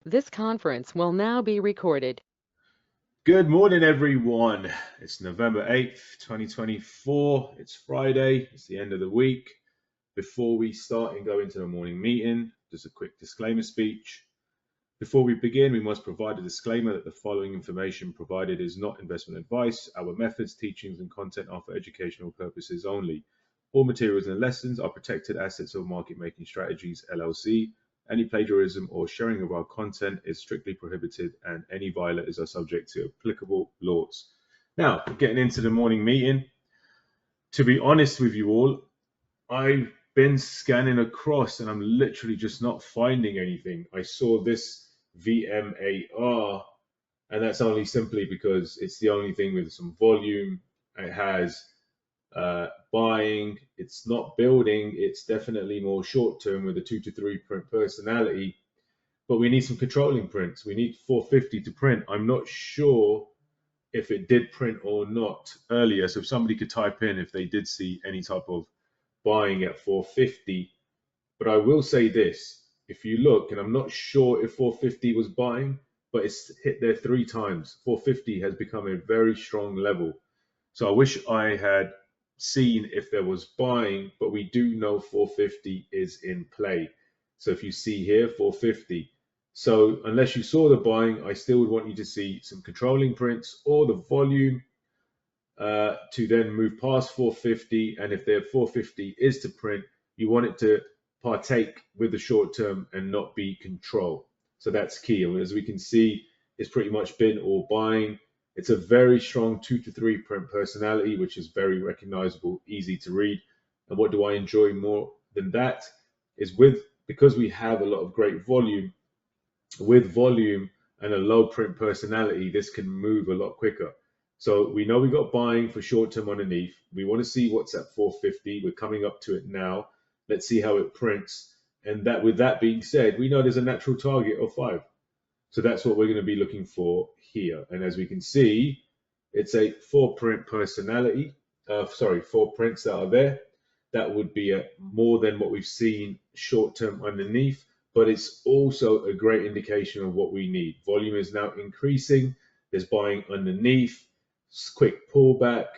This conference will now be recorded. Good morning, everyone. It's November 8th, 2024. It's Friday. It's the end of the week. Before we start and go into the morning meeting, just a quick disclaimer speech. Before we begin, we must provide a disclaimer that the following information provided is not investment advice. Our methods, teachings, and content are for educational purposes only. All materials and lessons are protected assets of Market Making Strategies, LLC. Any plagiarism or sharing of our content is strictly prohibited, and any violators are subject to applicable laws. Now, getting into the morning meeting, to be honest with you all, I've been scanning across and I'm literally just not finding anything. I saw this VMAR, and that's only simply because it's the only thing with some volume. It has buying, it's not building, it's definitely more short term with a 2 to 3 print personality, but we need some controlling prints. We need 450 to print. I'm not sure if it did print or not earlier, so if somebody could type in if they did see any type of buying at 450. But I will say this, if you look, and I'm not sure if 450 was buying, but it's hit there 3 times. 450 has become a very strong level. So I wish I had seen if there was buying, but we do know 450 is in play. So if you see here, 450. So unless you saw the buying, I still would want you to see some controlling prints or the volume to then move past 450. And if their 450 is to print, you want it to partake with the short term and not be control. So that's key. And as we can see, it's pretty much been all buying. It's a very strong 2 to 3 print personality, which is very recognizable, easy to read. And what do I enjoy more than that is because we have a lot of great volume, with volume and a low print personality, this can move a lot quicker. So we know we got buying for short term underneath. We want to see what's at 450. We're coming up to it now. Let's see how it prints. And that, with that being said, we know there's a natural target of 5. So that's what we're going to be looking for here. And as we can see, it's a 4 print personality. 4 prints that are there. That would be more than what we've seen short term underneath, but it's also a great indication of what we need. Volume is now increasing. There's buying underneath. Quick pullback.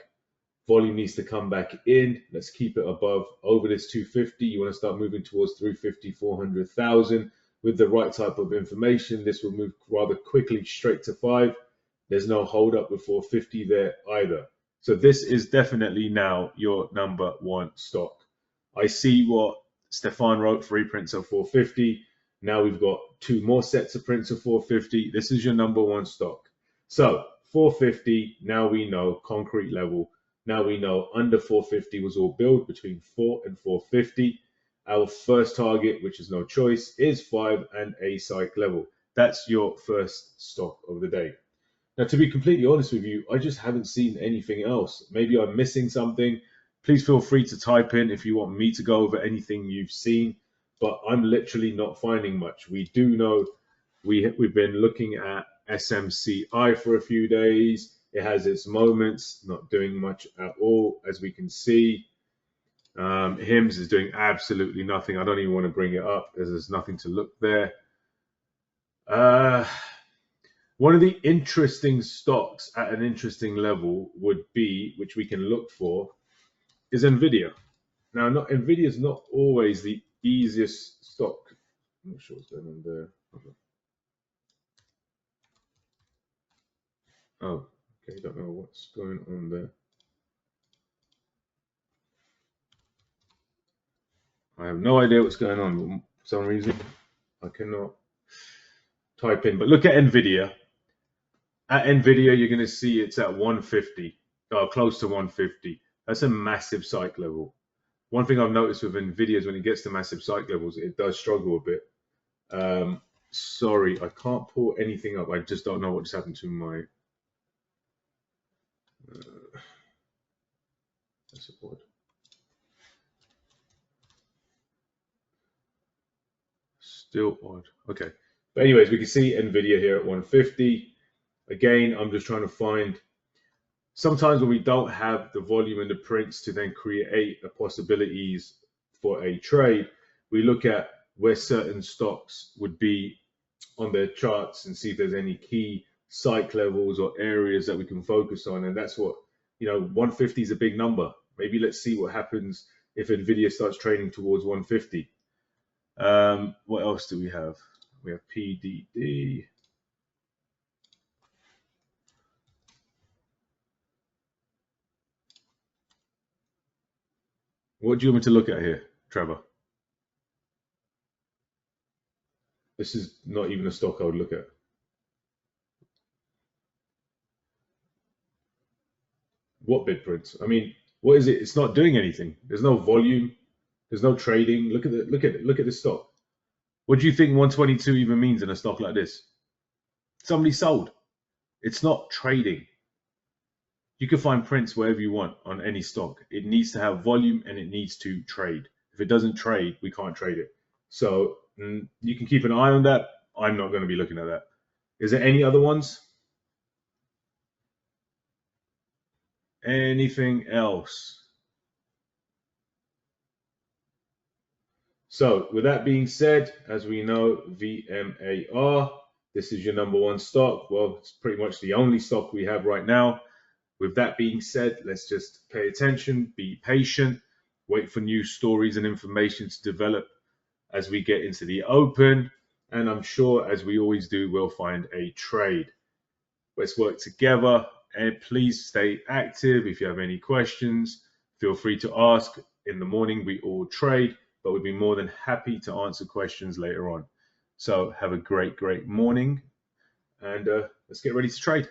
Volume needs to come back in. Let's keep it above over this 250. You want to start moving towards 350, 400,000. With the right type of information, this will move rather quickly straight to 5. There's no hold up with 450 there either. So this is definitely now your number 1 stock. I see what Stefan wrote, 3 prints of 450. Now we've got 2 more sets of prints of 450. This is your number 1 stock. So 450, now we know concrete level. Now we know under 450 was all build between 4 and 450. Our first target, which is no choice, is 5 and a psych level. That's your first stock of the day. Now, to be completely honest with you, I just haven't seen anything else. Maybe I'm missing something. Please feel free to type in if you want me to go over anything you've seen, but I'm literally not finding much. We do know we've been looking at SMCI for a few days. It has its moments, not doing much at all, as we can see. HIMS is doing absolutely nothing. I don't even want to bring it up as there's nothing to look there. One of the interesting stocks at an interesting level would be, which we can look for, is NVIDIA. Now, NVIDIA is not always the easiest stock. I'm not sure what's going on there. Oh, okay, don't know what's going on there. I have no idea what's going on, but for some reason I cannot type in. But look at NVIDIA. At NVIDIA, you're going to see it's at 150, close to 150. That's a massive psych level. One thing I've noticed with NVIDIA is when it gets to massive psych levels, it does struggle a bit. Sorry, I can't pull anything up. I just don't know what just happened to my... that's odd. Still odd. Okay. But anyways, we can see NVIDIA here at 150. Again, I'm just trying to find... Sometimes when we don't have the volume and the prints to then create the possibilities for a trade, we look at where certain stocks would be on their charts and see if there's any key psych levels or areas that we can focus on. And that's what, 150 is a big number. Maybe let's see what happens if NVIDIA starts trading towards 150. What else do we have? We have PDD. What do you want me to look at here, Trevor? This is not even a stock I would look at. What BitPrints? I mean, what is it? It's not doing anything. There's no volume. There's no trading. Look at the stock. What do you think 122 even means in a stock like this? Somebody sold. It's not trading. You can find prints wherever you want on any stock. It needs to have volume and it needs to trade. If it doesn't trade, we can't trade it. So you can keep an eye on that. I'm not going to be looking at that. Is there any other ones? Anything else? So with that being said, as we know, VMAR, this is your number one stock. Well, it's pretty much the only stock we have right now. With that being said, let's just pay attention, be patient, wait for new stories and information to develop as we get into the open. And I'm sure, as we always do, we'll find a trade. Let's work together, and please stay active. If you have any questions, feel free to ask. In the morning, we all trade, but we'd be more than happy to answer questions later on. So have a great morning, and let's get ready to trade.